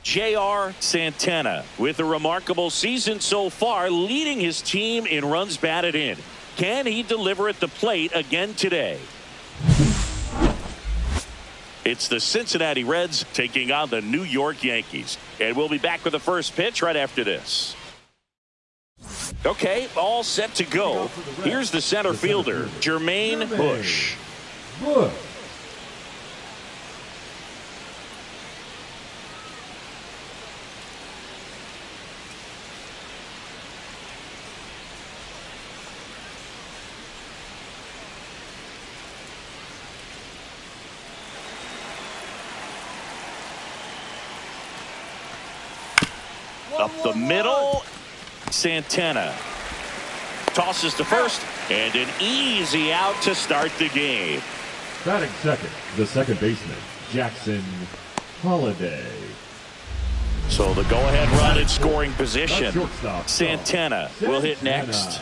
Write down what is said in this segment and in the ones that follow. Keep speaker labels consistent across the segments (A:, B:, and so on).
A: J.R. Santana with a remarkable season so far, leading his team in runs batted in. Can he deliver at the plate again today? It's the Cincinnati Reds taking on the New York Yankees. And we'll be back with the first pitch right after this. Okay, all set to go. Here's the center fielder, Jermaine Bush. Up the middle, Santana tosses to first, and an easy out to start the game.
B: Batting second, the second baseman, Jackson Holliday.
A: So the go-ahead run in scoring position. Santana will hit next.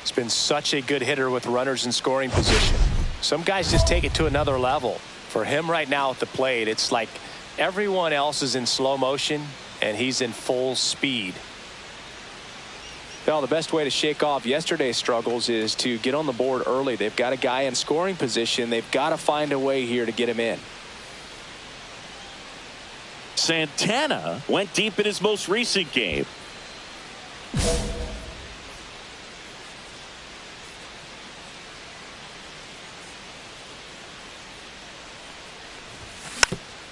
C: He's been such a good hitter with runners in scoring position. Some guys just take it to another level. For him right now at the plate, it's like everyone else is in slow motion and he's in full speed. Well, the best way to shake off yesterday's struggles is to get on the board early. They've got a guy in scoring position. They've got to find a way here to get him in.
A: Santana went deep in his most recent game.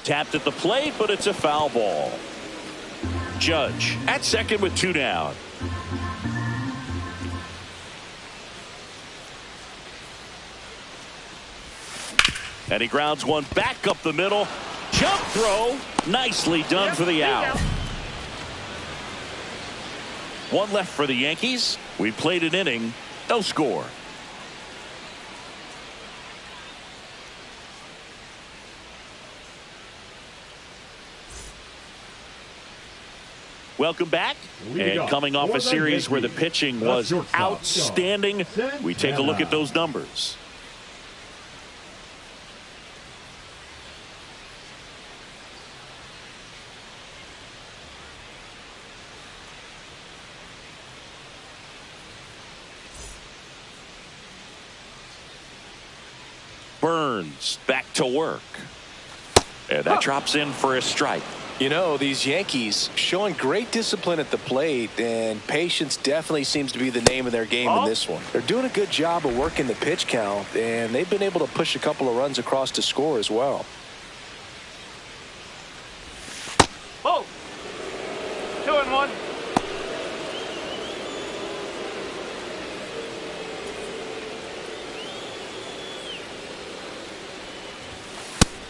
A: Tapped at the plate, but it's a foul ball. Judge at second with 2 down. And he grounds one back up the middle. Jump throw. Nicely done for the out. One left for the Yankees. We played an inning. No score. Welcome back. And coming off a series where the pitching was outstanding, we take a look at those numbers. Burns back to work. And that drops in for a strike.
C: You know, these Yankees showing great discipline at the plate, and patience definitely seems to be the name of their game in this one. They're doing a good job of working the pitch count, and they've been able to push a couple of runs across to score as well.
D: Oh, 2-1.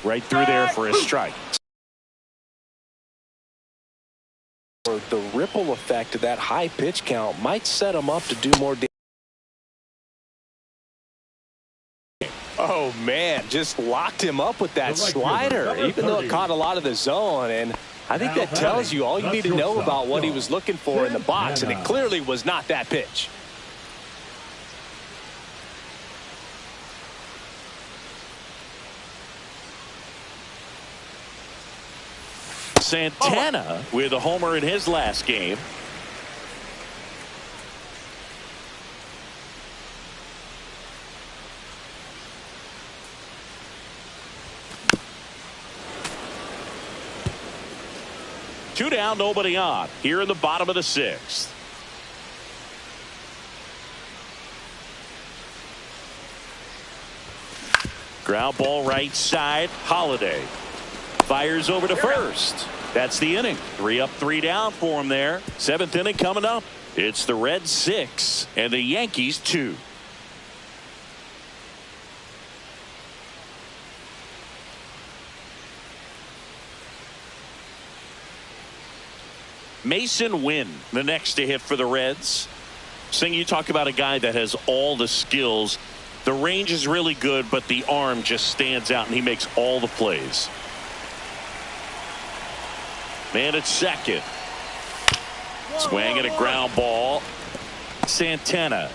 A: Right through there for a strike.
C: The ripple effect of that high pitch count might set him up to do more damage. Oh man, just locked him up with that slider, even though it caught a lot of the zone. And I think that tells you all you need to know about what he was looking for in the box, and it clearly was not that pitch.
A: Santana with a homer in his last game. Two down, nobody on. Here in the bottom of the 6th. Ground ball right side. Holliday fires over to first. That's the inning. 3 up, 3 down for him there. 7th inning coming up. It's the Reds 6 and the Yankees 2. Mason Wynn, the next to hit for the Reds. Sing, you talk about a guy that has all the skills. The range is really good, but the arm just stands out, and he makes all the plays. Man at second. Swing at a ground ball. Santana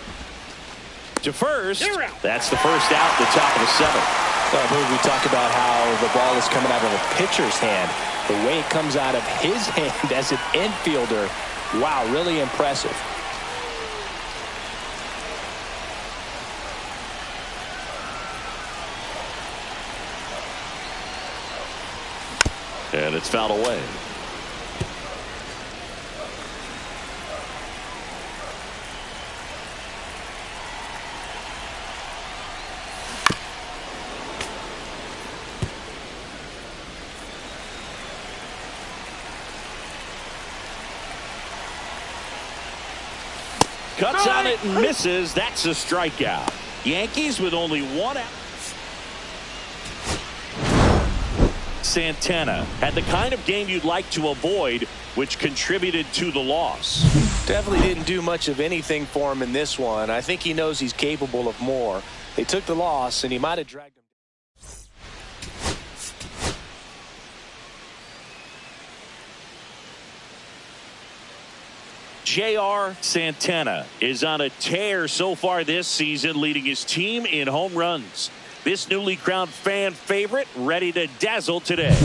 A: to first. That's the first out at the top of the 7th.
C: Well, I believe we talk about how the ball is coming out of a pitcher's hand. The way it comes out of his hand as an infielder, wow, really impressive.
A: And it's fouled away. Cuts on it and misses. That's a strikeout. Yankees with only one out. Santana had the kind of game you'd like to avoid, which contributed to the loss.
C: Definitely didn't do much of anything for him in this one. I think he knows he's capable of more. They took the loss, and he might have dragged him.
A: J.R. Santana is on a tear so far this season, leading his team in home runs. This newly crowned fan favorite ready to dazzle today.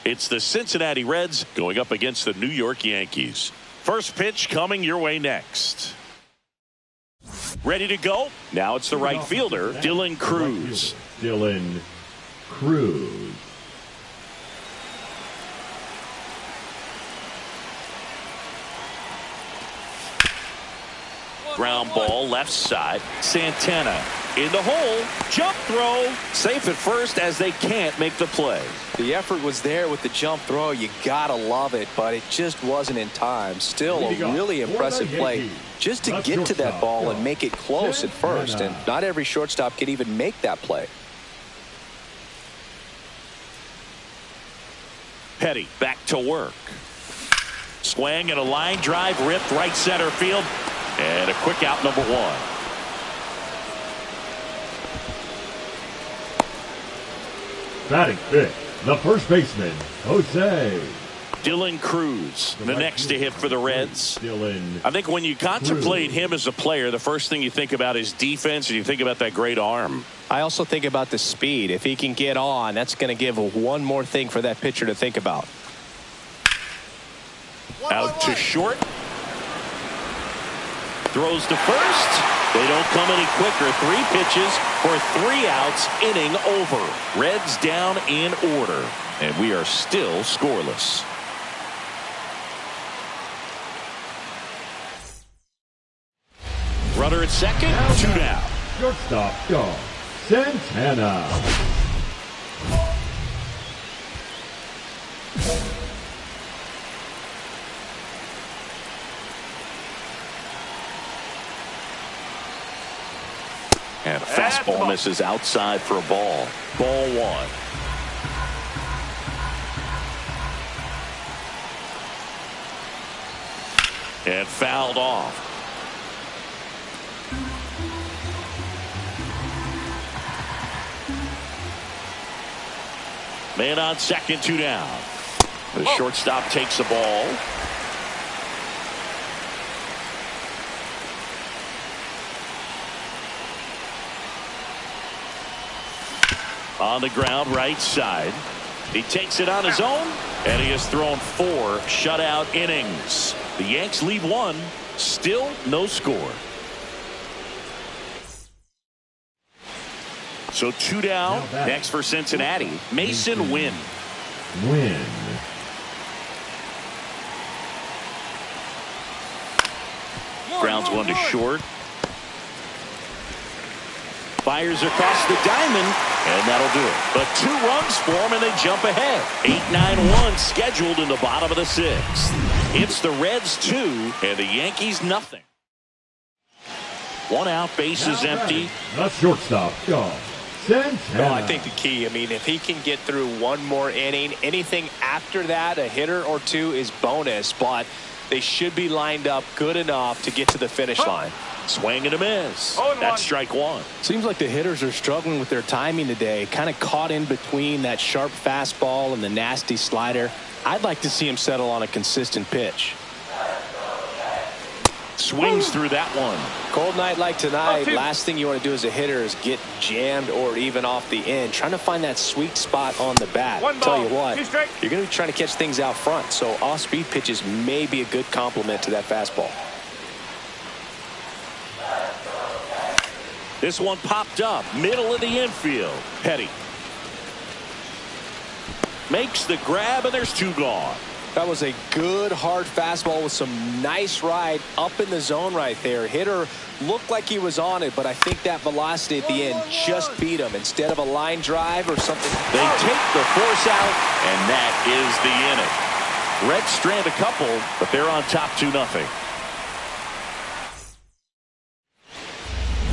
A: It's the Cincinnati Reds going up against the New York Yankees. First pitch coming your way next. Ready to go? Now it's the right fielder, Dylan Cruz.
B: Dylan Cruz.
A: Ground ball left side. Santana in the hole. Jump throw. Safe at first as they can't make the play.
C: The effort was there with the jump throw. You gotta love it, but it just wasn't in time. Still a really impressive play just to get to that ball and make it close at first. And not every shortstop can even make that play.
A: Petty back to work. Swing and a line drive ripped right center field. And a quick out, number one.
B: Batting fifth, the first baseman, Jose.
A: Dylan Cruz, the next to hit for the Reds.
B: Dylan
A: I think when you contemplate him as a player, the first thing you think about is defense, and you think about that great arm.
C: I also think about the speed. If he can get on, that's going to give one more thing for that pitcher to think about.
A: Out to short. Throws to first. They don't come any quicker. 3 pitches for 3 outs. Inning over. Reds down in order. And we are still scoreless. Runner at second. 2 down.
B: Shortstop, go. Santana.
A: And a fastball misses outside for a ball. Ball 1. And fouled off. Man on second, 2 down. The shortstop takes the ball. On the ground, right side. He takes it on his own, and he has thrown 4 shutout innings. The Yanks lead 1, still no score. So 2 down. Next for Cincinnati, Mason Wynn. Grounds 1 to short. Fires across the diamond, and that'll do it. But 2 runs for him, and they jump ahead. 8-9-1 scheduled in the bottom of the 6th. It's the Reds 2 and the Yankees nothing. 1 out, bases empty.
B: The shortstop, go. Santana.
C: Well, I think the key, if he can get through 1 more inning, anything after that, a hitter or 2 is bonus, but they should be lined up good enough to get to the finish line.
A: Swing and a miss. That's strike 1.
C: Seems like the hitters are struggling with their timing today, kind of caught in between that sharp fastball and the nasty slider. I'd like to see him settle on a consistent pitch.
A: Swings through that one.
C: Cold night like tonight, last thing you want to do as a hitter is get jammed or even off the end. Trying to find that sweet spot on the bat. Tell you what, you're going to be trying to catch things out front, so off-speed pitches may be a good complement to that fastball.
A: This one popped up, middle of the infield. Petty makes the grab, and there's 2 gone.
C: That was a good hard fastball with some nice ride up in the zone right there. Hitter looked like he was on it, but I think that velocity at the end just beat him instead of a line drive or something.
A: They take the force out, and that is the inning. Reds strand a couple, but they're on top 2-0.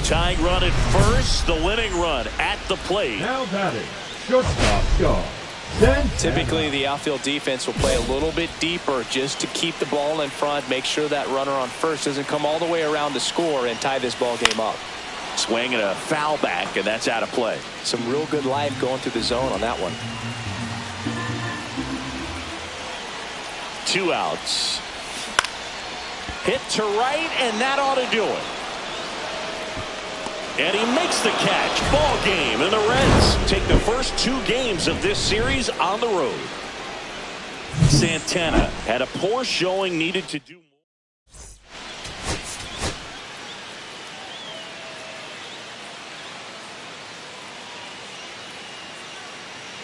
A: Tying run at first, the winning run at the plate.
B: Now batting, shortstop Shaw.
C: Typically, the outfield defense will play a little bit deeper just to keep the ball in front, make sure that runner on first doesn't come all the way around to score and tie this ball game up.
A: Swing and a foul back, and that's out of play.
C: Some real good life going through the zone on that one.
A: 2 outs. Hit to right, and that ought to do it. And he makes the catch. Ball game, and the Reds take the first 2 games of this series on the road. Santana had a poor showing, needed to do more.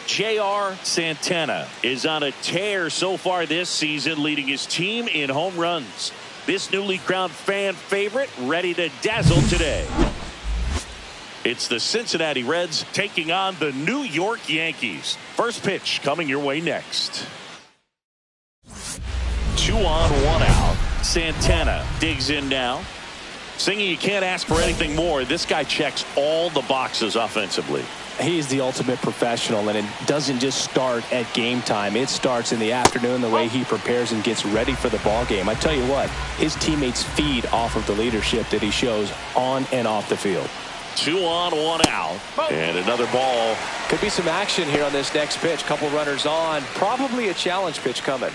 A: J.R. Santana is on a tear so far this season, leading his team in home runs. This newly crowned fan favorite ready to dazzle today. It's the Cincinnati Reds taking on the New York Yankees. First pitch coming your way next. 2 on, 1 out. Santana digs in now. Singing, you can't ask for anything more. This guy checks all the boxes offensively.
C: He's the ultimate professional, and it doesn't just start at game time. It starts in the afternoon, the way he prepares and gets ready for the ball game. I tell you what, his teammates feed off of the leadership that he shows on and off the field.
A: 2 on, 1 out, and another ball.
C: Could be some action here on this next pitch. Couple runners on. Probably a challenge pitch coming.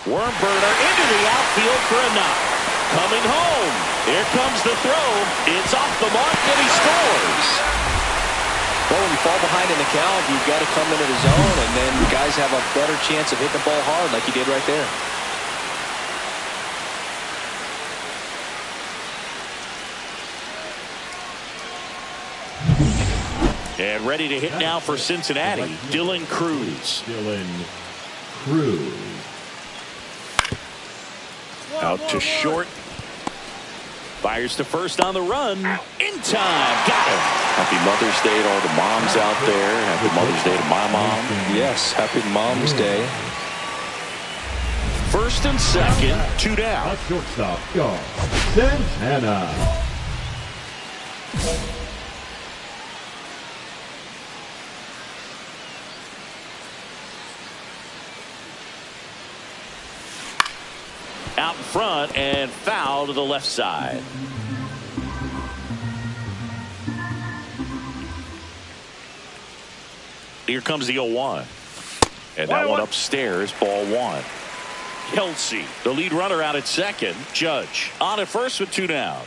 A: Worm burner into the outfield for a knock. Coming home. Here comes the throw. It's off the mark, and he scores.
C: Well, when you fall behind in the count, you've got to come into the zone, and then guys have a better chance of hitting the ball hard like he did right there.
A: And ready to hit now for Cincinnati, Dylan Cruz. Out to short. Fires to first on the run. In time. Got him.
E: Happy Mother's Day to all the moms out there. Happy Mother's Day to my mom.
C: Yes, happy Mom's Day.
A: First and second, 2 down.
B: Shortstop Shaw. Santana.
A: Out in front and foul to the left side. Here comes the 0-1. And that one upstairs, ball 1. Kelsey, the lead runner, out at second. Judge on at first with 2 down.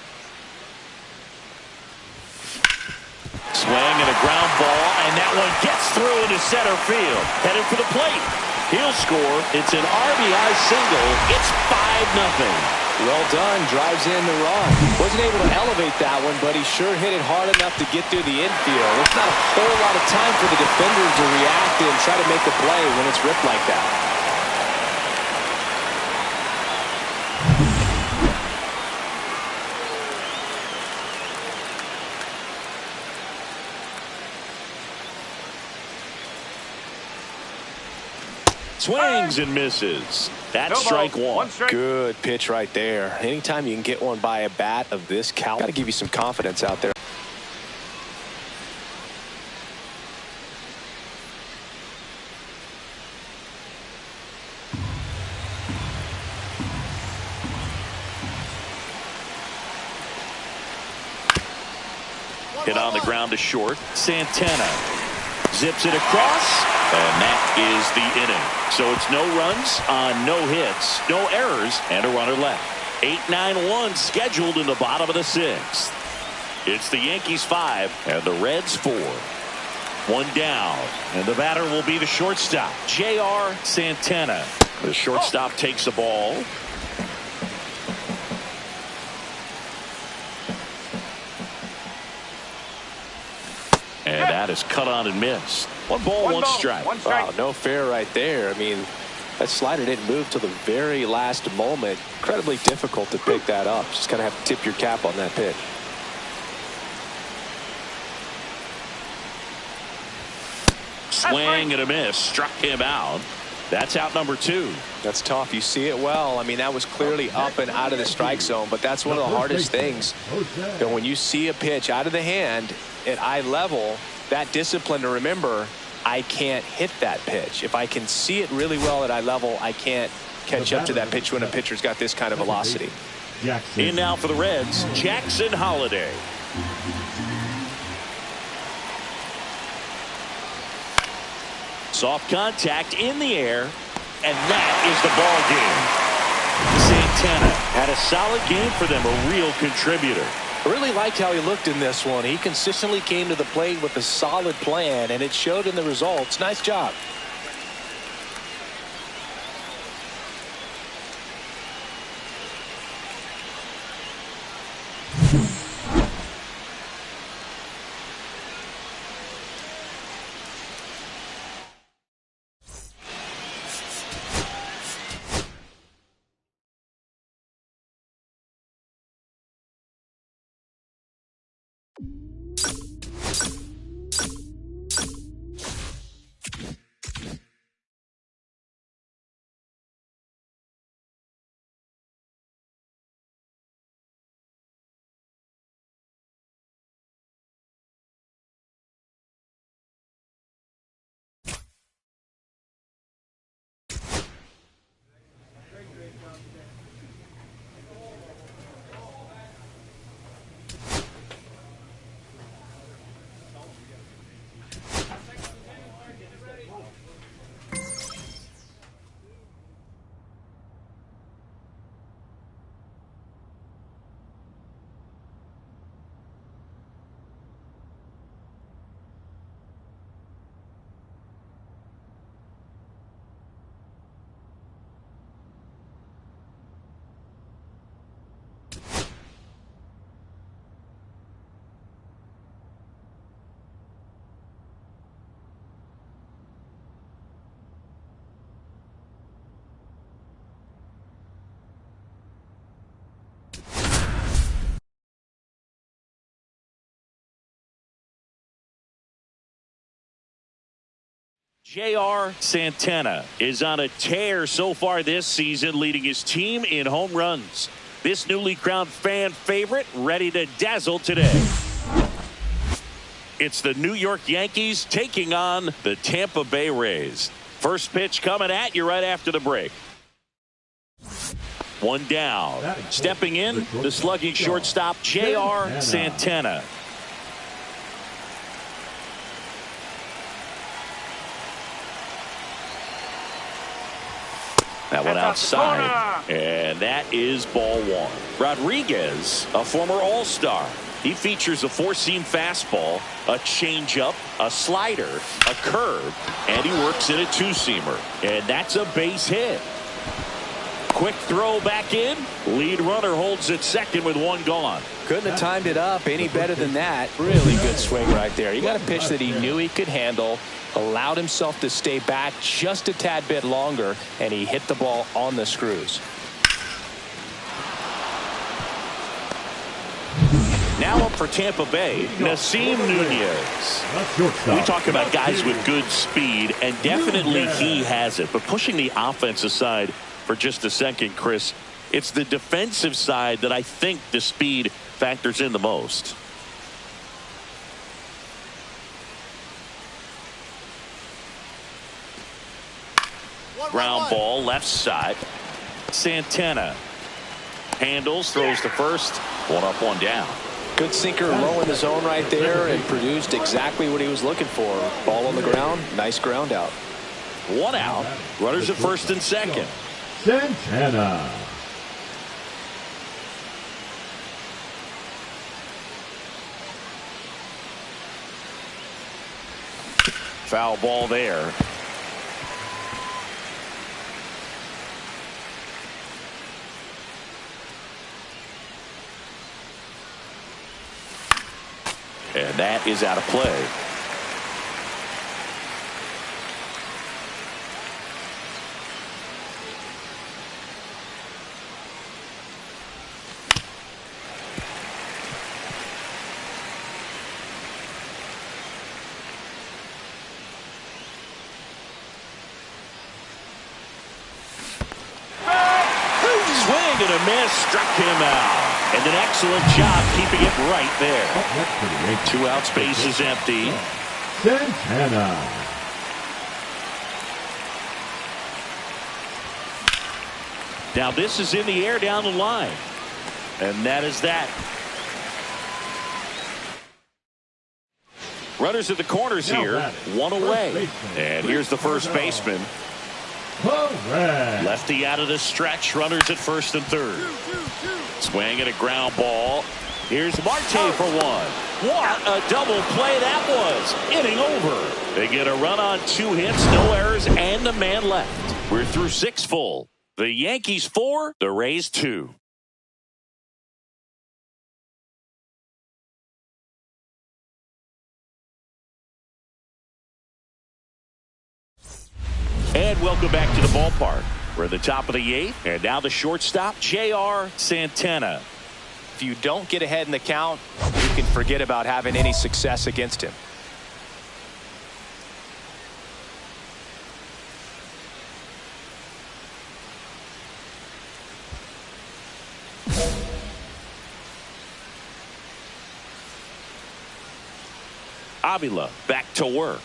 A: Swing and a ground ball, and that one gets through into center field. Headed for the plate. He'll score. It's an RBI single. It's 5-0.
C: Well done. Drives in the run. Wasn't able to elevate that one, but he sure hit it hard enough to get through the infield. There's not a whole lot of time for the defender to react and try to make a play when it's ripped like that.
A: Swings and misses. That's strike 1.
C: Good pitch right there. Anytime you can get one by a bat of this caliber, got to give you some confidence out there.
A: Hit on the ground to short. Santana Zips it across, and that is the inning. So it's no runs on no hits, no errors, and a runner left. 8-9-1 scheduled in the bottom of the sixth. It's the Yankees 5 and the Reds 4. One down, and the batter will be the shortstop, J.R. Santana. The shortstop takes the ball. And that is cut on and missed. One ball, one strike.
C: Wow, no fair right there. I mean, that slider didn't move till the very last moment. Incredibly difficult to pick that up. Just kind of have to tip your cap on that pitch.
A: Swing and a miss. Struck him out. That's out number 2.
C: That's tough. You see it well. I mean, that was clearly up and out of the strike zone, but that's one of the hardest things. You know, when you see a pitch out of the hand at eye level, that discipline to remember, I can't hit that pitch. If I can see it really well at eye level, I can't catch up to that pitch when a pitcher's got this kind of velocity.
A: In now for the Reds, Jackson Holliday. Soft contact in the air, and that is the ball game. Santana had a solid game for them, a real contributor.
C: I really liked how he looked in this one. He consistently came to the plate with a solid plan, and it showed in the results. Nice job.
A: J.R. Santana is on a tear so far this season, leading his team in home runs. This newly crowned fan favorite ready to dazzle today. It's the New York Yankees taking on the Tampa Bay Rays. First pitch coming at you right after the break. One down. Stepping in, the slugging shortstop, J.R. Santana. That one outside, and that is ball one. Rodriguez, a former All-Star. He features a four-seam fastball, a changeup, a slider, a curve, and he works in a two-seamer. And that's a base hit. Quick throw back in. Lead runner holds at second with one gone.
C: Couldn't have timed it up any better than that. Really good swing right there. You got a pitch that he knew he could handle, allowed himself to stay back just a tad bit longer, and he hit the ball on the screws.
A: Now up for Tampa Bay, Nasim Nunez. We talk about guys with good speed, and definitely he has it. But pushing the offense aside for just a second, Chris, it's the defensive side that I think the speed factors in the most. Ground ball left side. Santana handles, throws to first. One up, one down.
C: Good sinker low in the zone right there and produced exactly what he was looking for. Ball on the ground. Nice ground out.
A: 1 out. Runners at first and second.
B: Santana.
A: Foul ball there. And that is out of play. Swing and a miss, struck him out. And an excellent job keeping it right there. 2 outs, base is empty.
B: Santana.
A: Now this is in the air down the line. And that is that. Runners at the corners here. 1 away. And here's the first baseman.
B: Correct.
A: Lefty out of the stretch. Runners at first and third. Swing and a ground ball. Here's Marte for 1. What a double play that was. Inning over. They get a run on 2 hits, no errors, and a man left. We're through 6 full. The Yankees 4, the Rays 2. And welcome back to the ballpark. We're at the top of the 8th, and now the shortstop, J.R. Santana.
C: If you don't get ahead in the count, you can forget about having any success against him.
A: Avila back to work.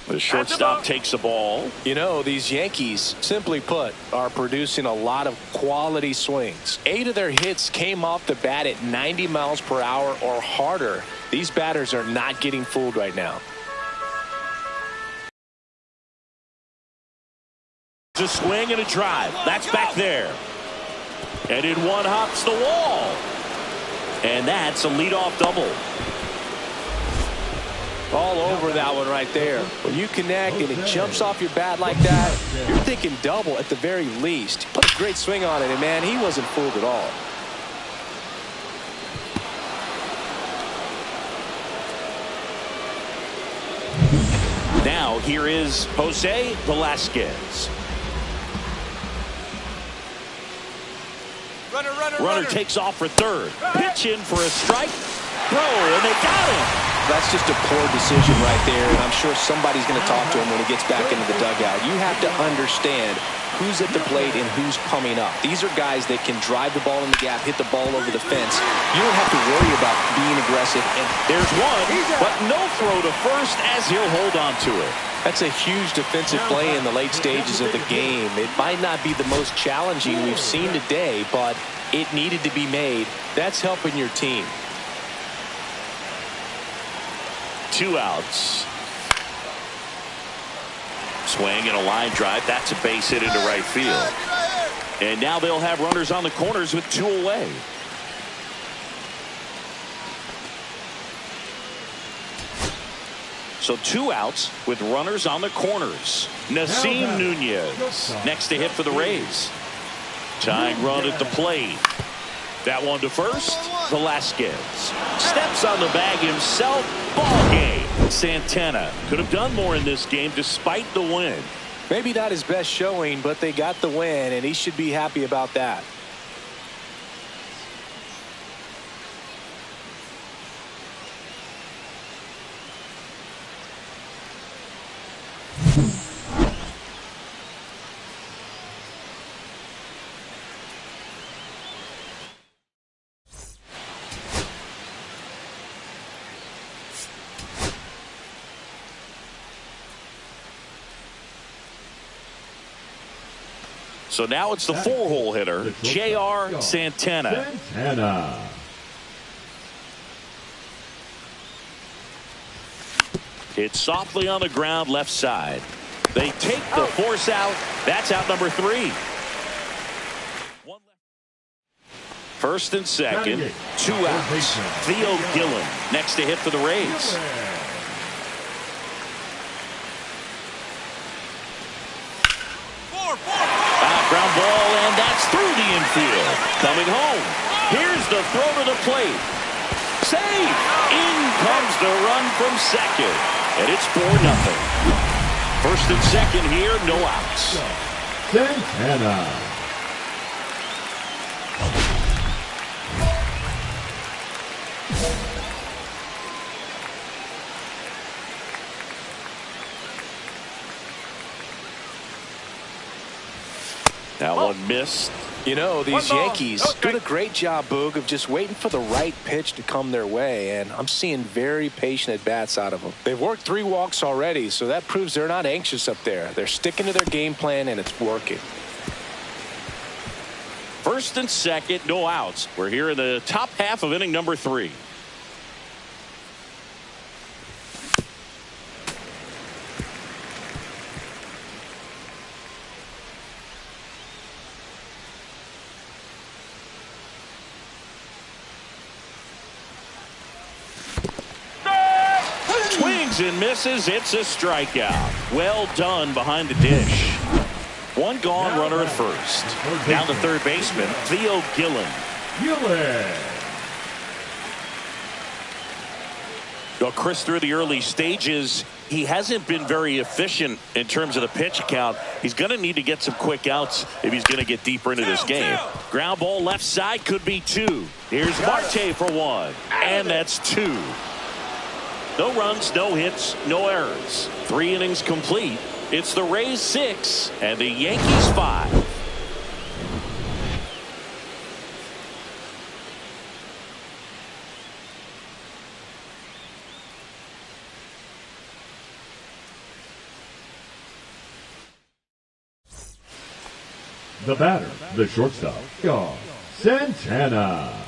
A: The shortstop takes the ball.
C: You know, these Yankees, simply put, are producing a lot of quality swings. 8 of their hits came off the bat at 90 miles per hour or harder. These batters are not getting fooled right now.
A: A swing and a drive. That's back there. And in one hops the wall. And that's a leadoff double.
C: All over that one right there. When you connect and it jumps off your bat like that, you're thinking double at the very least. Put a great swing on it, and man, he wasn't fooled at all.
A: Now here is Jose Velasquez. Runner takes off for third. Pitch in for a strike. Throw, and they got him.
C: That's just a poor decision right there, and I'm sure somebody's going to talk to him when he gets back into the dugout. You have to understand who's at the plate and who's coming up. These are guys that can drive the ball in the gap, hit the ball over the fence. You don't have to worry about being aggressive. And
A: there's one, but no throw to first as he'll hold on to it.
C: That's a huge defensive play in the late stages of the game. It might not be the most challenging we've seen today, but it needed to be made. That's helping your team.
A: 2 outs. Swing and a line drive. That's a base hit into right field. And now they'll have runners on the corners with 2 away. So 2 outs with runners on the corners. Nasim Nunez next to hit for the Rays. Tying run at the plate. That one to first. Velasquez steps on the bag himself. Ball game. Santana could have done more in this game despite the win.
C: Maybe not his best showing, but they got the win, and he should be happy about that.
A: So now it's the 4-hole hitter, J.R. Santana. Hit softly on the ground left side. They take the force out. That's out number 3. First and second, 2 outs. Theo Gillen next to hit for the Rays. Ground ball, and that's through the infield. Coming home. Here's the throw to the plate. Save! In comes the run from second. And it's 4-0. First and second here, no outs.
B: Santana.
A: That one missed.
C: You know, these Yankees doing a great job, Boog, of just waiting for the right pitch to come their way, and I'm seeing very patient at-bats out of them. They've worked 3 walks already, so that proves they're not anxious up there. They're sticking to their game plan, and it's working.
A: First and second, no outs. We're here in the top half of inning number 3. And misses. It's a strikeout. Well done behind the dish. One gone, runner at first. Now the third baseman, Theo Gillen. Well, Chris, through the early stages, he hasn't been very efficient in terms of the pitch count. He's going to need to get some quick outs if he's going to get deeper into this game. Ground ball left side, could be 2. Here's Marte for 1. And that's 2. No runs, no hits, no errors. 3 innings complete. It's the Rays 6 and the Yankees 5.
B: The batter, the shortstop, Santana.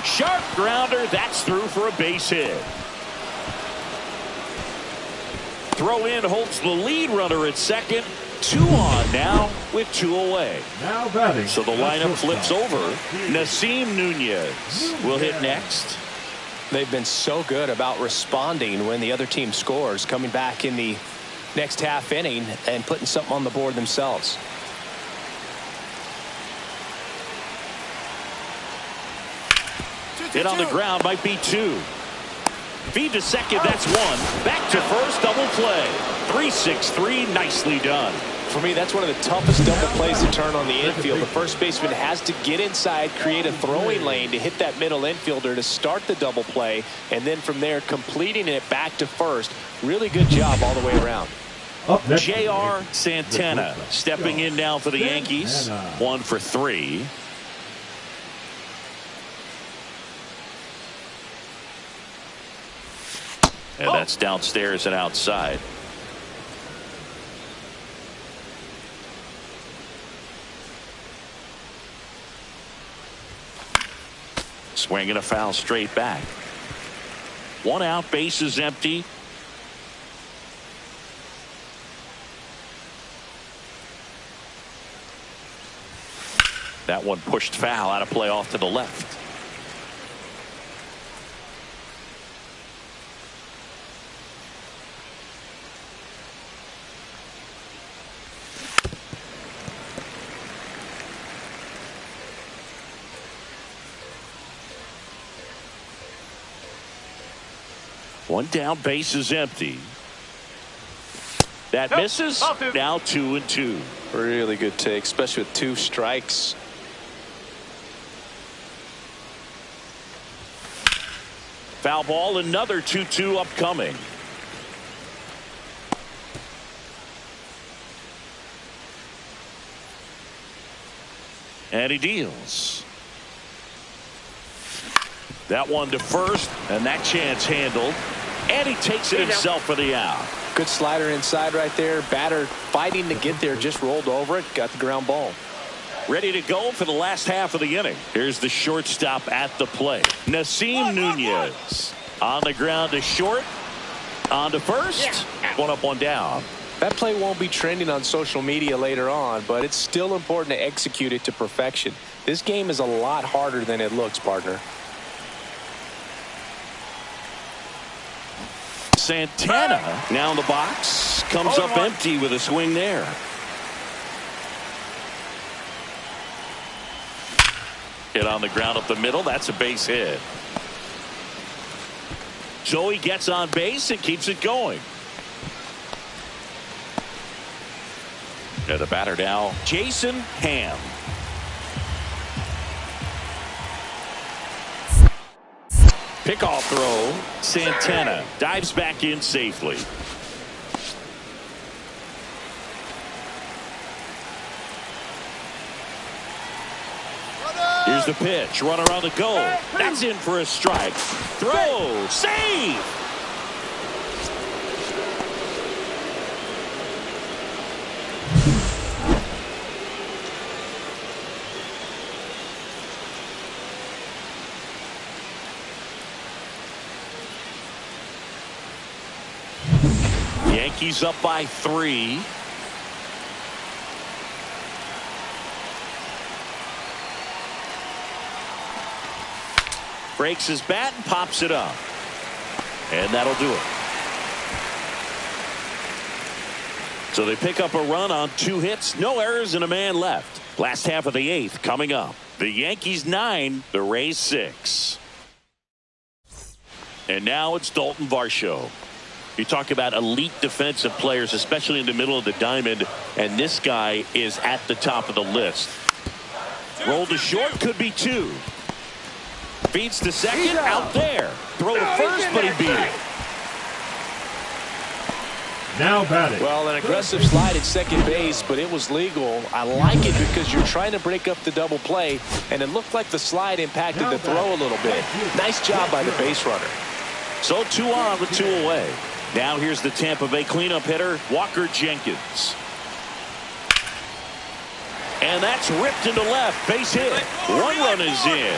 A: Sharp grounder, that's through for a base hit. Throw in holds the lead runner at second. 2 on now with 2 away.
B: Now batting.
A: So the lineup flips over. Nasim Nunez will hit next.
C: They've been so good about responding when the other team scores, coming back in the next half inning and putting something on the board themselves.
A: Hit on the ground, might be 2. Feed to second, that's 1. Back to first, double play. 3-6-3, nicely done.
C: For me, that's one of the toughest double plays to turn on the infield. The first baseman has to get inside, create a throwing lane to hit that middle infielder to start the double play, and then from there completing it back to first. Really good job all the way around.
A: J.R. Santana stepping in now for the Yankees. 1 for 3. And that's downstairs and outside. Swinging a foul straight back. 1 out, base is empty. That one pushed foul, out of play off to the left. One down, base is empty. That misses. Now 2-2.
C: Really good take, especially with 2 strikes.
A: Foul ball, another 2-2 upcoming. And he deals. That one to first, and that chance handled. And he takes it himself for the out.
C: Good slider inside right there. Batter fighting to get there, just rolled over it, got the ground ball.
A: ready to go for the last half of the inning. Here's the shortstop at the plate. Nasim Nunez on the ground to short. On to first. One up, one down.
C: That play won't be trending on social media later on, but it's still important to execute it to perfection. This game is a lot harder than it looks, partner.
A: Santana now in the box. Comes up empty with a swing there. Hit on the ground up the middle. That's a base hit. So he gets on base and keeps it going. And the batter now, Jason Ham. Pickoff throw. Santana dives back in safely. Here's the pitch. Runner on the go. That's in for a strike. Throw. Save. Yankees up by 3. Breaks his bat and pops it up. And that'll do it. So they pick up a run on 2 hits, no errors, and a man left. Last half of the 8th coming up. The Yankees 9, the Rays 6. And now it's Dalton Varsho. You talk about elite defensive players, especially in the middle of the diamond, and this guy is at the top of the list. Roll to short, could be 2. Feeds to second, out there. Throw to first, but he beat it.
B: Now batting.
C: Well, an aggressive slide at second base, but it was legal. I like it because you're trying to break up the double play, and it looked like the slide impacted the throw a little bit. Nice job by the base runner.
A: So 2 on with 2 away. Now here's the Tampa Bay cleanup hitter, Walker Jenkins. And that's ripped into left. Base hit. 1 run is in.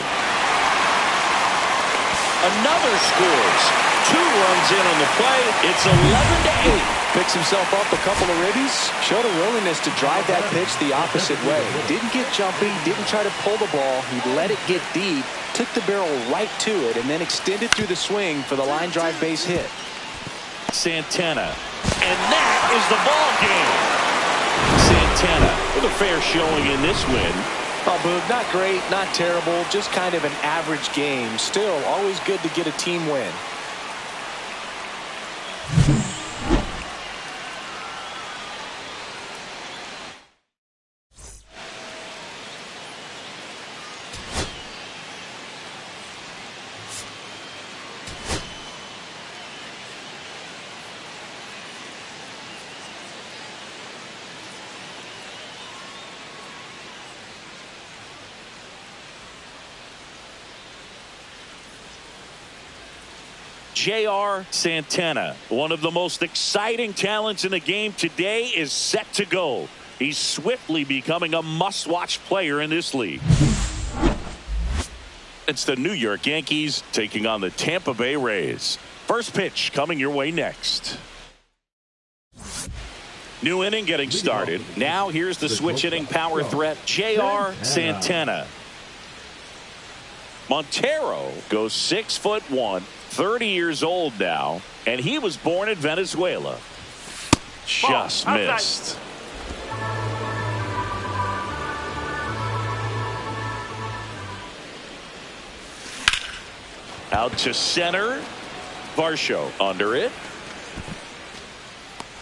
A: Another scores. 2 runs in on the play. It's 11-8.
C: Picks himself up a couple of ribbies. Showed a willingness to drive that pitch the opposite way. Didn't get jumpy. Didn't try to pull the ball. He let it get deep. Took the barrel right to it and then extended through the swing for the line drive base hit.
A: Santana. And that is the ball game. Santana with a fair showing in this win.
C: Oh, Boog, not great, not terrible, just kind of an average game. Still, always good to get a team win.
A: J.R. Santana, one of the most exciting talents in the game today, is set to go. He's swiftly becoming a must-watch player in this league. It's the New York Yankees taking on the Tampa Bay Rays. First pitch coming your way next. New inning getting started. Now here's the switch hitting power threat, J.R. Santana. Montero goes 6'1", 30 years old now, and he was born in Venezuela. Just missed. Out to center. Varsho under it.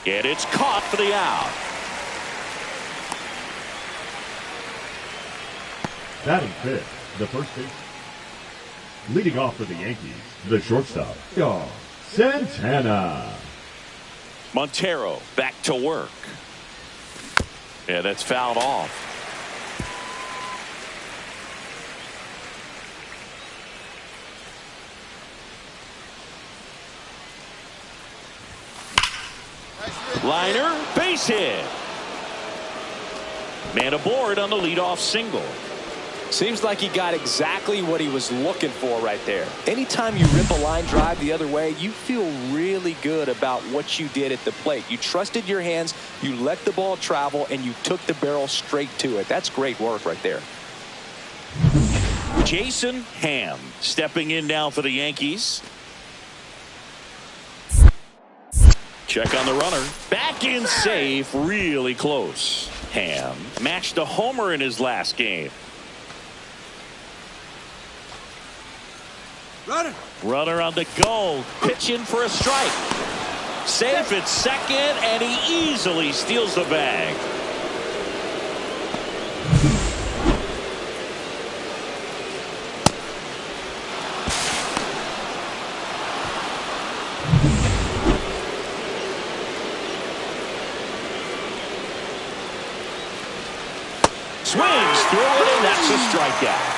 A: And it's caught for the out.
B: Batting fifth, the first base. Leading off for the Yankees, the shortstop, Santana.
A: Montero back to work. Yeah, that's fouled off. Liner, base hit. Man aboard on the leadoff single.
C: Seems like he got exactly what he was looking for right there. Anytime you rip a line drive the other way, you feel really good about what you did at the plate. You trusted your hands, you let the ball travel, and you took the barrel straight to it. That's great work right there.
A: Jason Ham stepping in now for the Yankees. Check on the runner. Back in safe, really close. Ham matched a homer in his last game. Runner on the go, pitching for a strike. Safe at second, and he easily steals the bag. Swings through it, and that's a strikeout.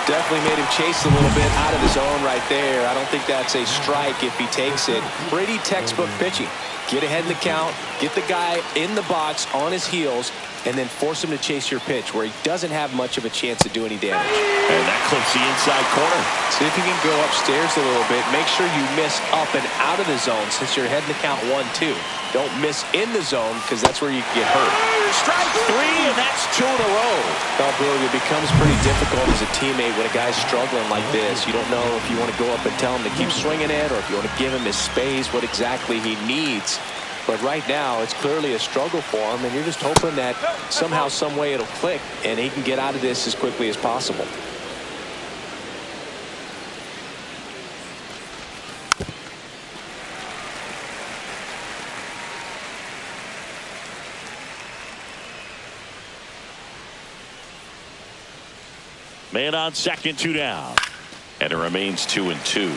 C: Definitely made him chase a little bit out of the zone right there. I don't think that's a strike if he takes it. Pretty textbook pitching. Get ahead in the count, get the guy in the box on his heels, and then force him to chase your pitch where he doesn't have much of a chance to do any damage.
A: And that clips the inside corner.
C: See if you can go upstairs a little bit. Make sure you miss up and out of the zone since you're heading to count 1-2. Don't miss in the zone because that's where you get hurt.
A: Strike three, and that's 2 in a row.
C: Well, Boog, it becomes pretty difficult as a teammate when a guy's struggling like this. You don't know if you want to go up and tell him to keep swinging it or if you want to give him his space, what exactly he needs. But right now, it's clearly a struggle for him, and you're just hoping that somehow, some way it'll click, and he can get out of this as quickly as possible.
A: Man on second, 2 down. And it remains 2-2.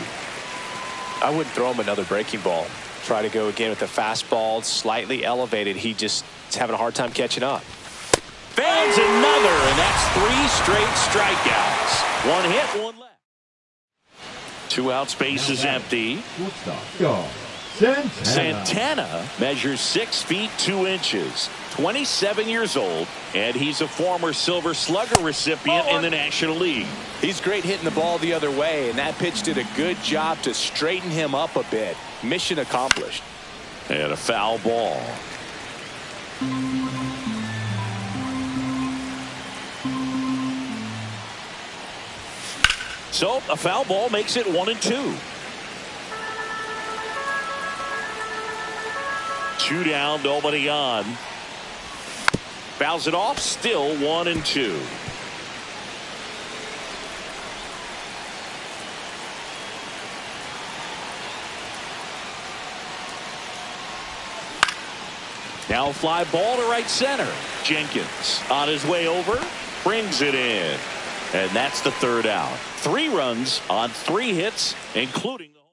C: I wouldn't throw him another breaking ball. Try to go again with the fastball, slightly elevated. He just is having a hard time catching up.
A: Fans another, and that's 3 straight strikeouts. 1 hit, 1 left. 2 out, space is empty. Santana measures 6 feet 2 inches, 27 years old, and he's a former Silver Slugger recipient in the National League.
C: He's great hitting the ball the other way, and that pitch did a good job to straighten him up a bit. Mission accomplished.
A: And a foul ball. So a foul ball makes it 1-2. 2 down, nobody on. Fouls it off, still 1-2. Now a fly ball to right center. Jenkins on his way over, brings it in. And that's the 3rd out. 3 runs on 3 hits, including the home.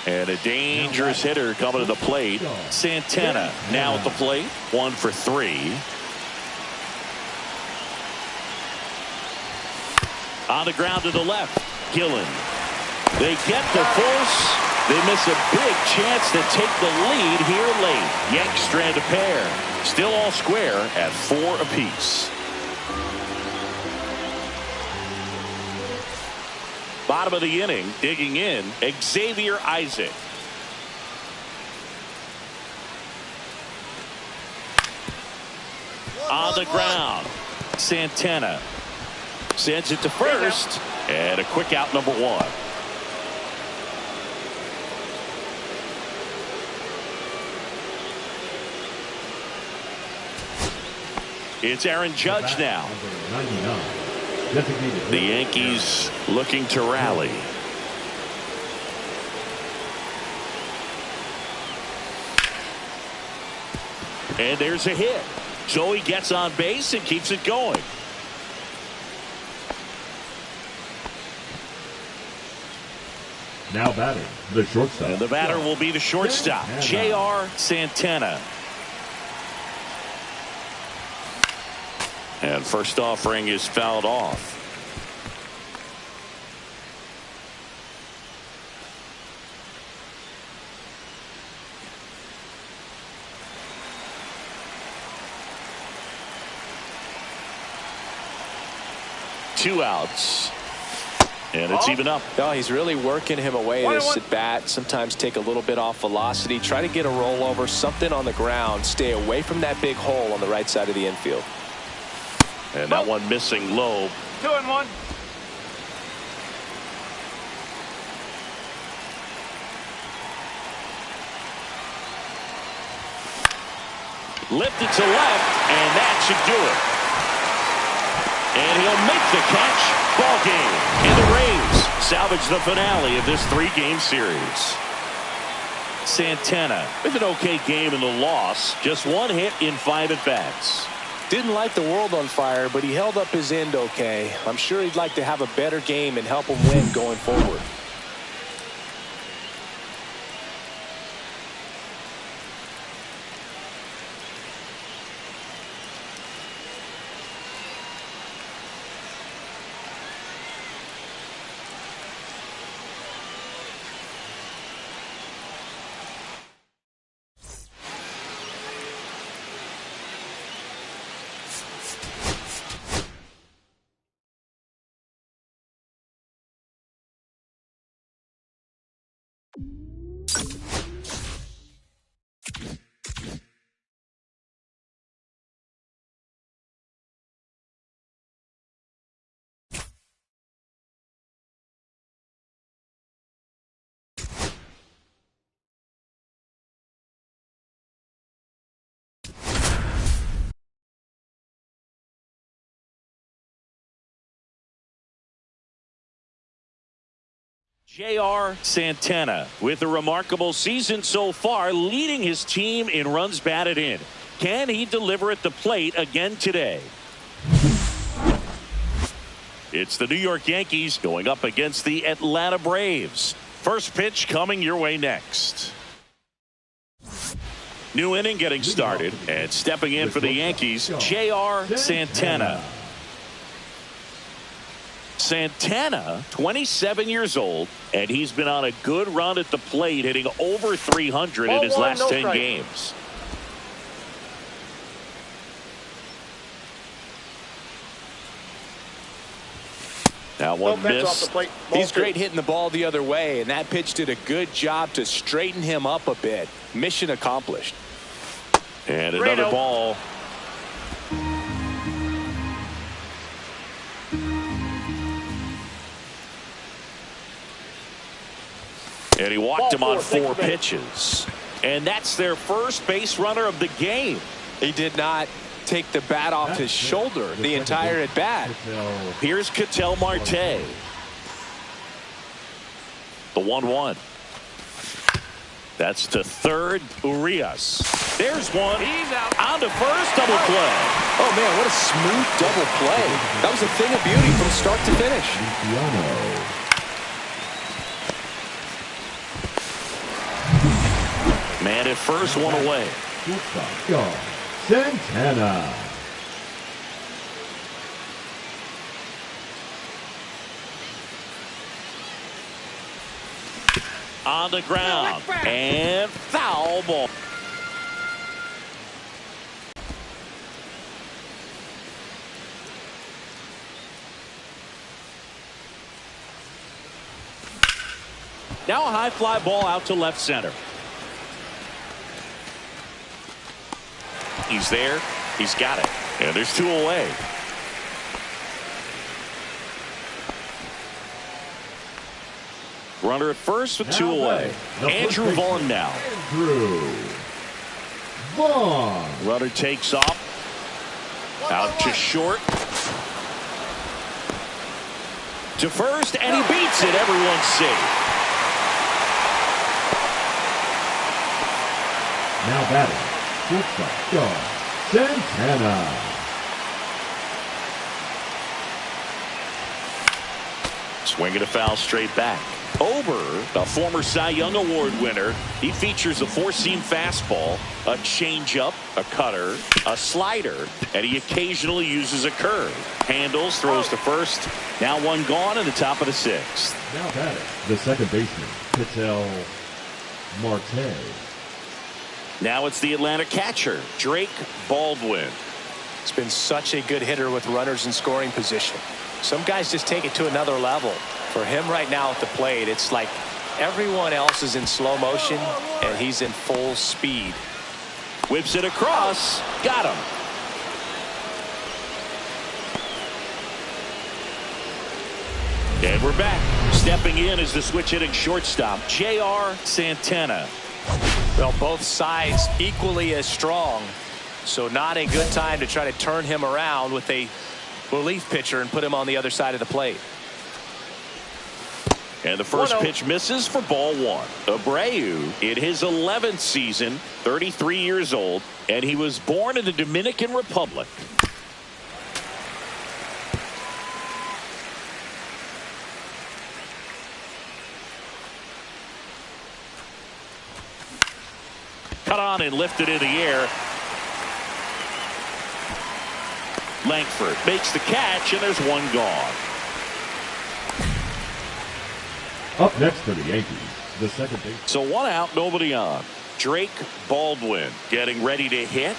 A: And a dangerous hitter coming to the plate. Santana now at the plate. 1 for 3. On the ground to the left. Gillen. They get the force. They miss a big chance to take the lead here late. Yanks strand a pair. Still all square at 4 apiece. Bottom of the inning, digging in, Xavier Isaac. On the ground, Santana sends it to first, and a quick out, number 1. It's Aaron Judge now. The Yankees looking to rally. And there's a hit. So he gets on base and keeps it going.
B: Now batting, the shortstop.
A: And the batter will be the shortstop, J.R. Santana. And first offering is fouled off. 2 outs. And it's even up.
C: No, he's really working him away this at bat. Sometimes take a little bit off velocity. Try to get a rollover, something on the ground. Stay away from that big hole on the right side of the infield.
A: And that one missing low.
D: 2-1.
A: Lifted to left, and that should do it. And he'll make the catch. Ball game. And the Rays salvage the finale of this 3-game series. Santana with an okay game in the loss. Just 1 hit in 5 at-bats.
C: Didn't light the world on fire, but he held up his end okay. I'm sure he'd like to have a better game and help him win going forward.
A: J.R. Santana with a remarkable season so far, leading his team in runs batted in. Can he deliver at the plate again today? It's the New York Yankees going up against the Atlanta Braves. First pitch coming your way next. New inning getting started, and stepping in for the Yankees, J.R. Santana. Santana, 27 years old, and he's been on a good run at the plate, hitting over 300 in his last 10 games. Now one miss.
C: He's great hitting the ball the other way, and that pitch did a good job to straighten him up a bit. Mission accomplished.
A: And another ball. And he walked him on 4 pitches. And that's their first base runner of the game.
C: He did not take the bat off his shoulder the entire at bat.
A: Here's Ketel Marte. The 1-1. That's to third. Urias. There's one.
D: He's out.
A: On to first. Double play.
C: Oh, man, what a smooth double play. That was a thing of beauty from start to finish.
A: Man at first, one away.
B: Santana.
A: On the ground. And foul ball. Now a high fly ball out to left center. He's there. He's got it. And there's 2 away. Runner at first with 2 away. Andrew Vaughn now.
B: Andrew Vaughn.
A: Runner takes off. Out to short. To first, and he beats it. Everyone's safe.
B: Now batting. Santana.
A: Swinging a foul straight back. Ober, a former Cy Young Award winner, he features a 4-seam fastball, a changeup, a cutter, a slider, and he occasionally uses a curve. Handles, throws to first. Now 1 gone in the top of the 6th.
B: Now batting. The second baseman, Ketel Marte.
A: Now it's the Atlanta catcher, Drake Baldwin.
C: He's been such a good hitter with runners in scoring position. Some guys just take it to another level. For him right now at the plate, it's like everyone else is in slow motion and he's in full speed.
A: Whips it across. Got him. And we're back. Stepping in is the switch hitting shortstop, J.R. Santana.
C: Well, both sides equally as strong. So not a good time to try to turn him around with a relief pitcher and put him on the other side of the plate.
A: And the first pitch misses for ball one. Abreu in his 11th season, 33 years old, and he was born in the Dominican Republic. Cut on and lifted in the air. Langford makes the catch, and there's one gone.
B: Up next for the Yankees, the second base.
A: So one out, nobody on. Drake Baldwin getting ready to hit.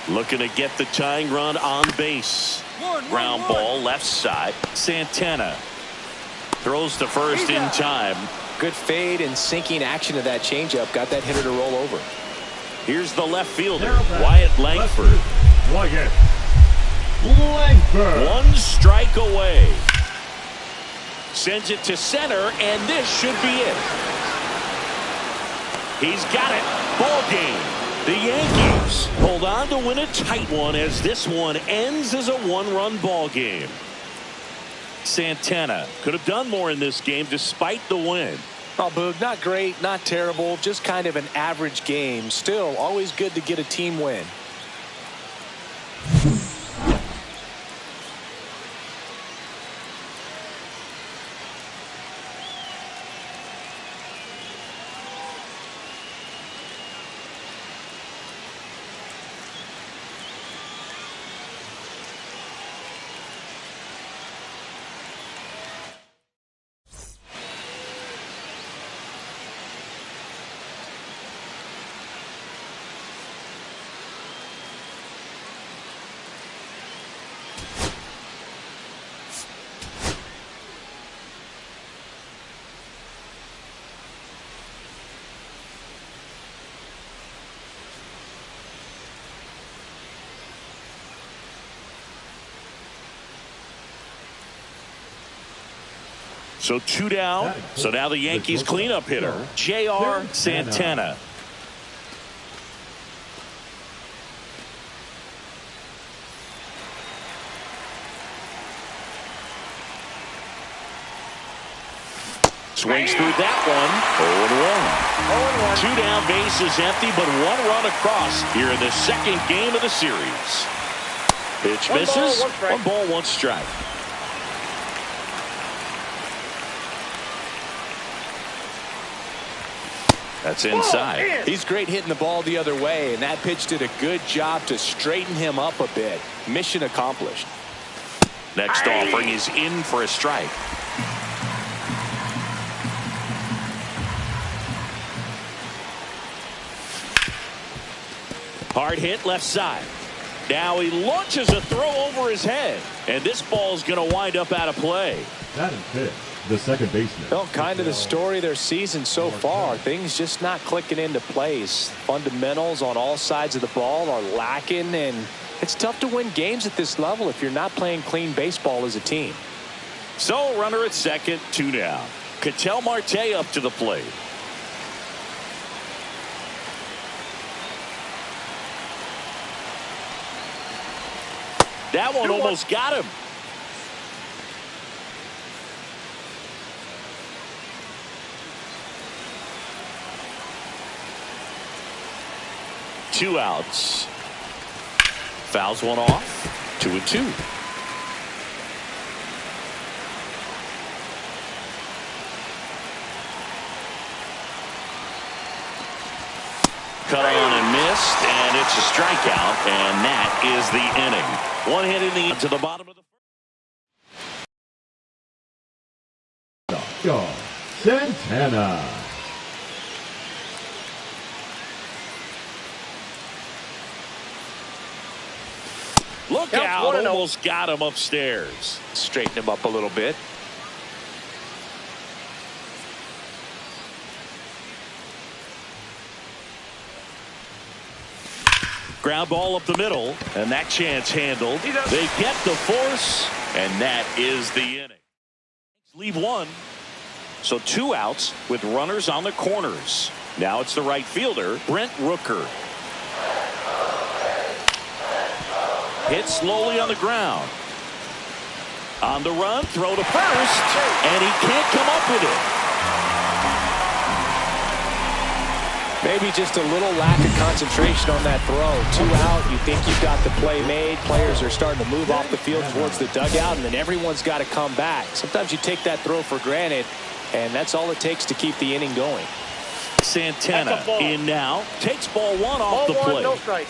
A: Looking to get the tying run on base. Ground ball left side. Santana throws to first in time.
C: Good fade and sinking action of that changeup got that hitter to roll over.
A: Here's the left fielder, Wyatt Langford.
B: Wyatt Langford.
A: One strike away. Sends it to center, and this should be it. He's got it. Ball game. The Yankees hold on to win a tight one as this one ends as a one-run ball game. Santana could have done more in this game despite the win.
C: Oh, Boog, not great, not terrible, just kind of an average game. Still, always good to get a team win.
A: So two down. So now the Yankees cleanup hitter, J.R. Santana. Swings through that one. 0-1. 2 down, bases empty, but 1 run across here in the second game of the series. Pitch misses. 1 ball, 1 strike. That's inside.
C: He's great hitting the ball the other way, and that pitch did a good job to straighten him up a bit. Mission accomplished.
A: Next offering is in for a strike. Hard hit left side. Now he launches a throw over his head, and this ball's going to wind up out of play.
B: That is fit. The second baseman.
C: Well, kind of the story of their season so far. Things just not clicking into place. Fundamentals on all sides of the ball are lacking, and it's tough to win games at this level if you're not playing clean baseball as a team.
A: So runner at second, 2 down. Ketel Marte up to the plate. That one almost got him. Two outs. Fouls one off. 2-2. Cut on and missed, and it's a strikeout, and that is the inning. 1 hit in the to the bottom of the.
B: Santana.
A: Look out, almost got him upstairs.
C: Straighten him up a little bit.
A: Ground ball up the middle, and that chance handled. They get the force, and that is the inning. Leave one. So 2 outs with runners on the corners. Now it's the right fielder, Brent Rooker. Hit slowly on the ground. On the run, throw to first, and he can't come up with it.
C: Maybe just a little lack of concentration on that throw. 2 out, you think you've got the play made. Players are starting to move off the field towards the dugout, and then everyone's got to come back. Sometimes you take that throw for granted, and that's all it takes to keep the inning going.
A: Santana in now. Takes ball 1 off the plate.
D: No strike.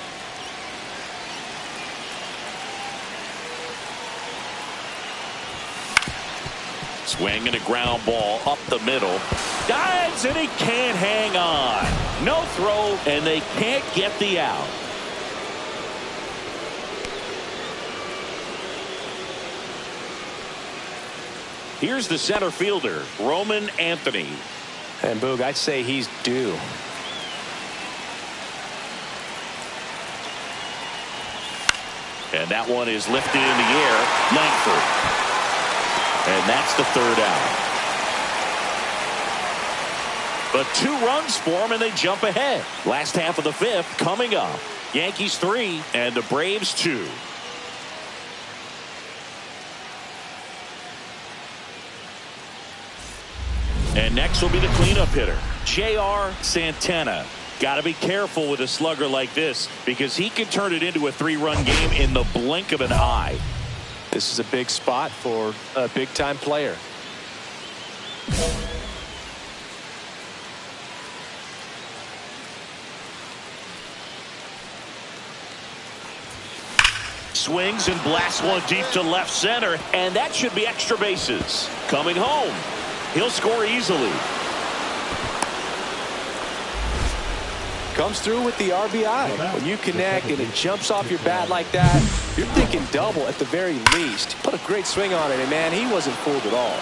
A: Swing and a ground ball up the middle. Dives and he can't hang on. No throw, and they can't get the out. Here's the center fielder, Roman Anthony.
C: And Boog, I'd say he's due.
A: And that one is lifted in the air. Langford. And that's the 3rd out. But 2 runs for them, and they jump ahead. Last half of the 5th coming up. Yankees 3 and the Braves 2. And next will be the cleanup hitter, J.R. Santana. Got to be careful with a slugger like this because he can turn it into a 3-run game in the blink of an eye.
C: This is a big spot for a big-time player.
A: Swings and blasts one deep to left center, and that should be extra bases. Coming home. He'll score easily.
C: Comes through with the RBI. When you connect and it jumps off your bat like that, you're thinking double at the very least. Put a great swing on it, and man, he wasn't fooled at all.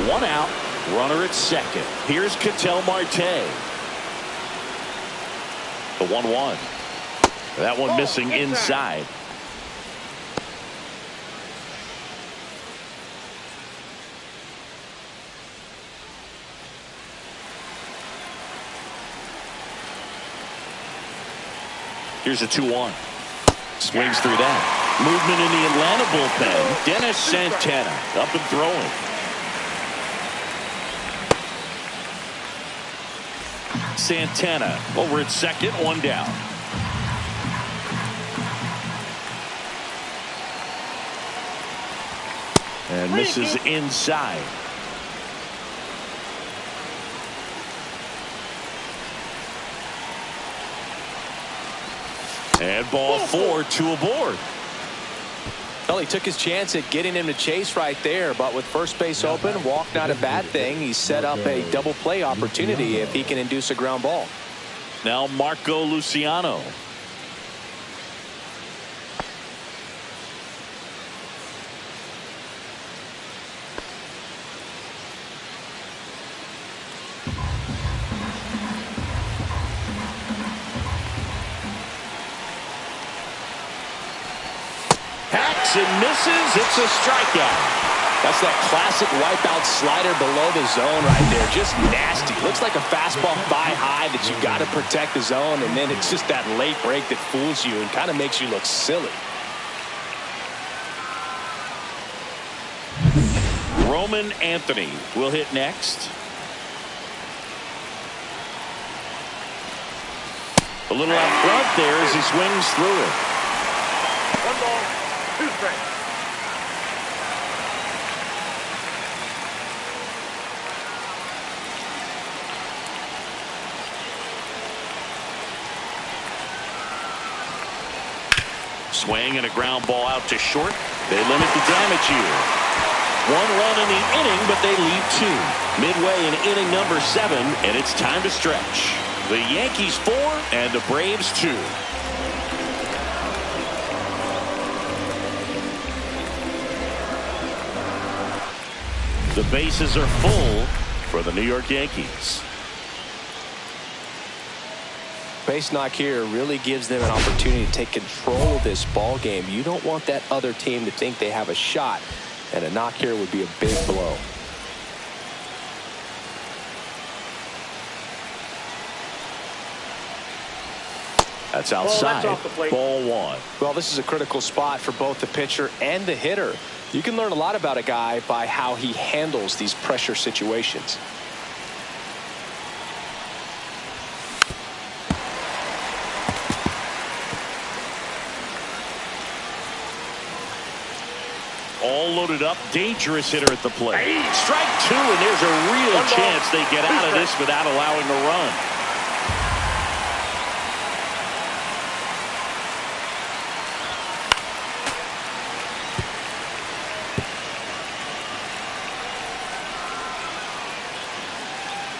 A: 1 out, runner at second. Here's Ketel Marte. The 1-1. That one missing inside. Here's a 2-1. Swings through that. Movement in the Atlanta bullpen. Dennis Santana up and throwing. Santana over at second, 1 down. And misses inside. And ball 4, 2 aboard.
C: Well, he took his chance at getting him to chase right there, but with first base open, walk not a bad thing. He set up a double play opportunity if he can induce a ground ball.
A: Now Marco Luciano. And misses. It's a strikeout.
C: That's that classic wipeout slider below the zone right there. Just nasty. Looks like a fastball thigh high that you got to protect the zone, and then it's just that late break that fools you and kind of makes you look silly.
A: Roman Anthony will hit next. A little out front there as he swings through it.
D: 1 ball, 2 strikes.
A: Swing and a ground ball out to short. They limit the damage here. 1 run in the inning, but they leave 2. Midway in inning number 7, and it's time to stretch. The Yankees 4 and the Braves 2. The bases are full for the New York Yankees.
C: Base knock here really gives them an opportunity to take control of this ball game. You don't want that other team to think they have a shot, and a knock here would be a big blow.
A: That's outside.
D: Well, that's off the plate.
A: Ball 1.
C: Well, this is a critical spot for both the pitcher and the hitter. You can learn a lot about a guy by how he handles these pressure situations.
A: All loaded up, dangerous hitter at the plate. Strike 2, and there's a real chance they get out of this without allowing a run.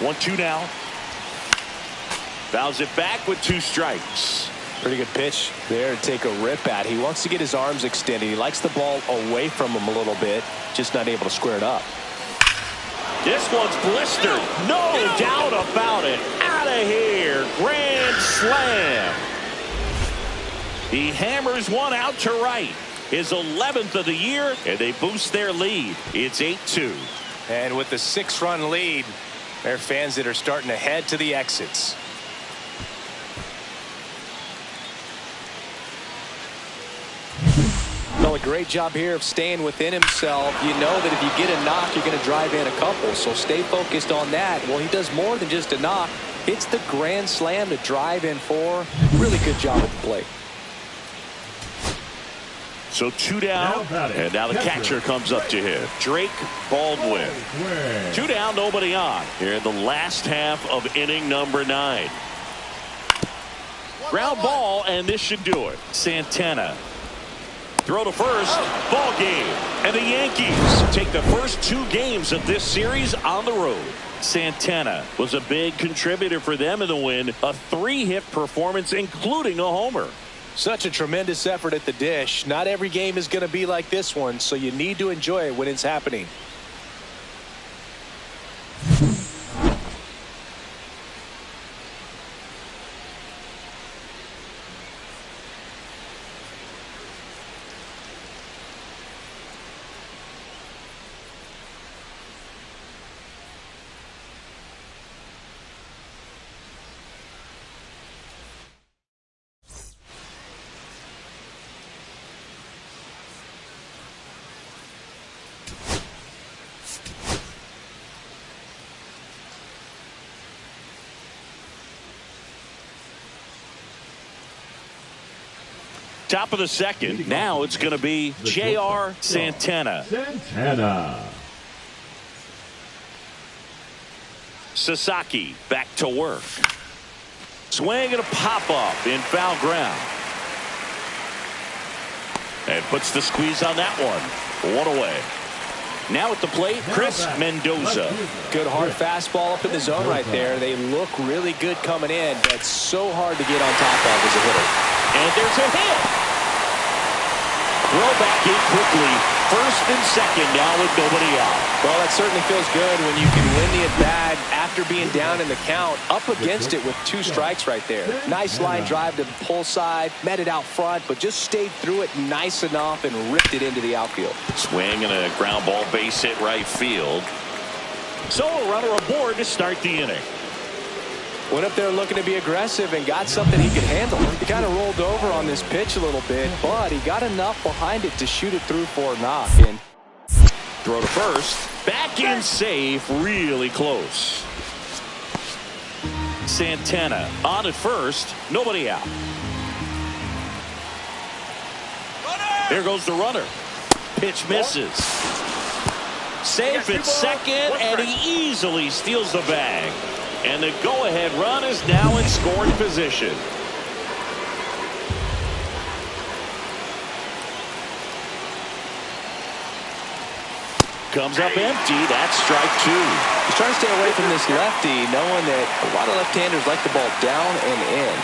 A: One, two now. Fouls it back with 2 strikes.
C: Pretty good pitch there to take a rip at. He wants to get his arms extended. He likes the ball away from him a little bit, just not able to square it up.
A: This one's blistered. No doubt about it. Out of here. Grand slam. He hammers one out to right. His 11th of the year, and they boost their lead. It's 8-2.
C: And with the 6-run lead, there are fans that are starting to head to the exits. Well, a great job here of staying within himself. You know that if you get a knock, you're going to drive in a couple, so stay focused on that. Well, he does more than just a knock. It's the grand slam to drive in 4. Really good job at the plate.
A: So 2 down, and now the catcher comes up to hit. Drake Baldwin. 2 down, nobody on. Here in the last half of inning number 9. Ground ball, and this should do it. Santana. Throw to first, ball game. And the Yankees take the first 2 games of this series on the road. Santana was a big contributor for them in the win. A 3-hit performance, including a homer.
C: Such a tremendous effort at the dish. Not every game is going to be like this one, so you need to enjoy it when it's happening.
A: Top of the second. Now it's going to be J.R. Santana. Sasaki back to work. Swing and a pop-up in foul ground. And puts the squeeze on that one. 1 away. Now at the plate, Chris Mendoza.
C: Good hard fastball up in the zone right there. They look really good coming in. That's so hard to get on top of as a hitter.
A: And there's a hit. Throw back in quickly. First and second now with nobody out.
C: Well, that certainly feels good when you can win the at-bat after being down in the count. Up against it with 2 strikes right there. Nice line drive to the pull side. Met it out front, but just stayed through it nice enough and ripped it into the outfield.
A: Swing and a ground ball base hit right field. So a runner aboard to start the inning.
C: Went up there looking to be aggressive and got something he could handle. He kind of rolled over on this pitch a little bit, but he got enough behind it to shoot it through for a knock. And
A: throw to first. Back in safe. Really close. Santana on at first. Nobody out. There goes the runner. Pitch misses. Safe at second, and he easily steals the bag. And the go-ahead run is now in scoring position. comes up empty. That's strike two.
C: He's trying to stay away from this lefty, knowing that a lot of left-handers like the ball down and in.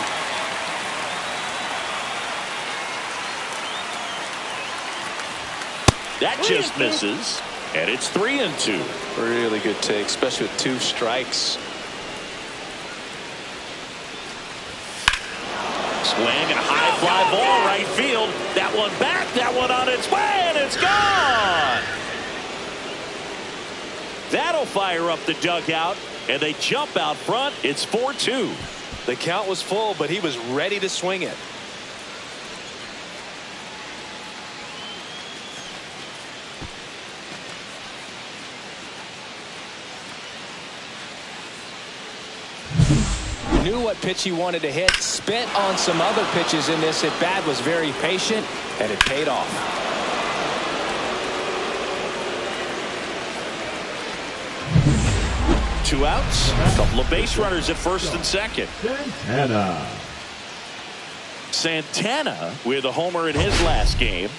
A: That just misses, and it's 3-2.
C: Really good take, especially with 2 strikes.
A: Swing and a high fly ball right field. That one back, that one on its way, and it's gone. That'll fire up the dugout, and they jump out front. It's 4-2.
C: The count was full, but he was ready to swing it. Knew what pitch he wanted to hit, spent on some other pitches in this at bat, was very patient, and it paid off.
A: Two outs, a couple of base runners at first and second. Santana with a homer in his last game.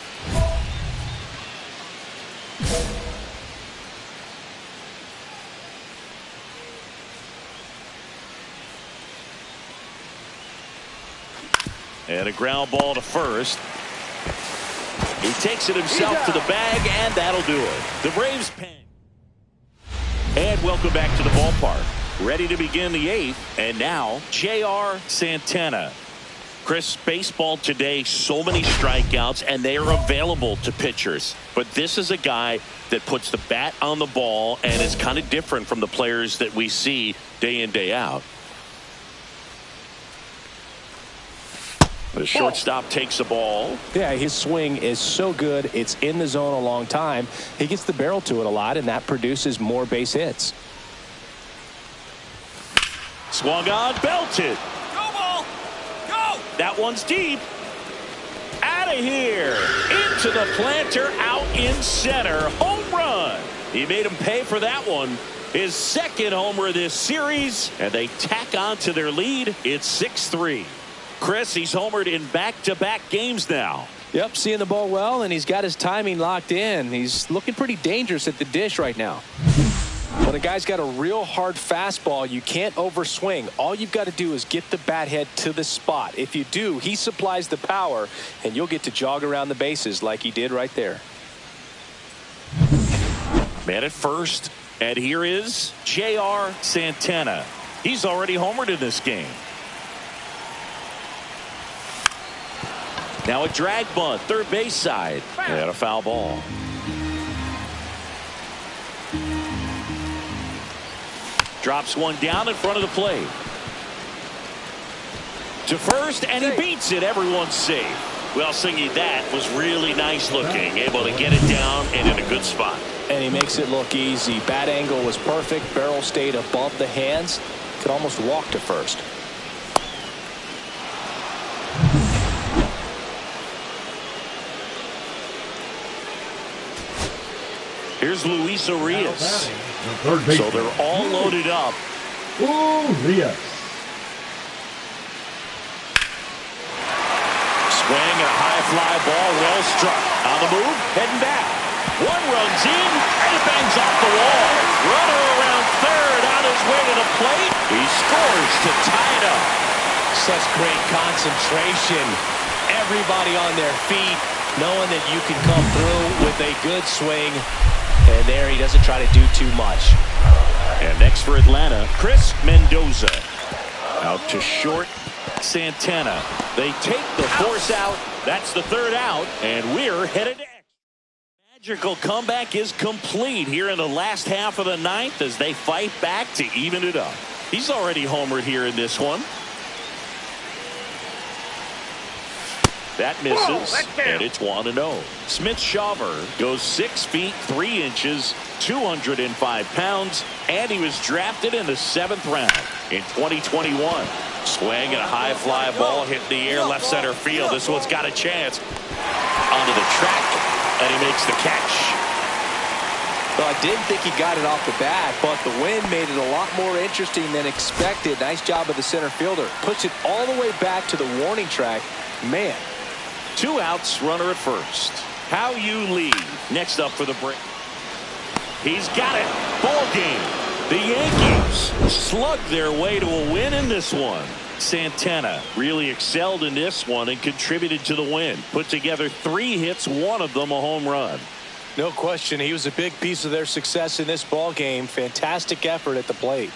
A: And a ground ball to first. He takes it himself to the bag, and that'll do it. The Braves pen. And welcome back to the ballpark. Ready to begin the 8th. And now, J.R. Santana. Chris, baseball today, so many strikeouts, and they are available to pitchers. But this is a guy that puts the bat on the ball and is kind of different from the players that we see day in, day out. The shortstop takes the ball.
C: Yeah, his swing is so good. It's in the zone a long time. He gets the barrel to it a lot, and that produces more base hits.
A: Swung on, belted.
D: Go ball! Go!
A: That one's deep. Out of here. Into the planter, out in center. Home run. He made him pay for that one. His second homer this series, and they tack on to their lead. It's 6-3. Chris, he's homered in back-to-back games now.
C: Yep, seeing the ball well, and he's got his timing locked in. He's looking pretty dangerous at the dish right now. When a guy's got a real hard fastball, you can't overswing. All you've got to do is get the bat head to the spot. If you do, he supplies the power, and you'll get to jog around the bases like he did right there.
A: Man at first, and here is J.R. Santana. He's already homered in this game. Now a drag bunt, third base side, and a foul ball. Drops one down in front of the plate. To first, and he beats it. Everyone's safe. Well, Singy, that was really nice looking. Able to get it down and in a good spot.
C: And he makes it look easy. Bat angle was perfect. Barrel stayed above the hands. Could almost walk to first.
A: Here's Luis Urias. So they're all loaded up.
B: Urias.
A: Swing and a high fly ball, well struck. On the move, heading back. One runs in, and it bangs off the wall. Runner around third, on his way to the plate. He scores to tie it up.
C: Such great concentration. Everybody on their feet, knowing that you can come through with a good swing. And there he doesn't try to do too much.
A: And next for Atlanta, Chris Mendoza. Out to short, Santana. They take the force out. That's the third out, and we're headed to extra. Magical comeback is complete here in the last half of the 9th as they fight back to even it up. He's already homered here in this one. That misses, and it's 1-0. Smith-Shawver goes 6 feet 3 inches, 205 pounds, and he was drafted in the 7th round in 2021. Swing and a high fly ball hit in the air, left center field. This one's got a chance. Onto the track, and he makes the catch.
C: Well, I didn't think he got it off the bat, but the wind made it a lot more interesting than expected. Nice job of the center fielder. Puts it all the way back to the warning track. Man.
A: 2 outs, runner at first. How you lead. Next up for the break. He's got it. Ball game. The Yankees slug their way to a win in this one. Santana really excelled in this one and contributed to the win. Put together 3 hits, one of them a home run.
C: No question, he was a big piece of their success in this ball game. Fantastic effort at the plate.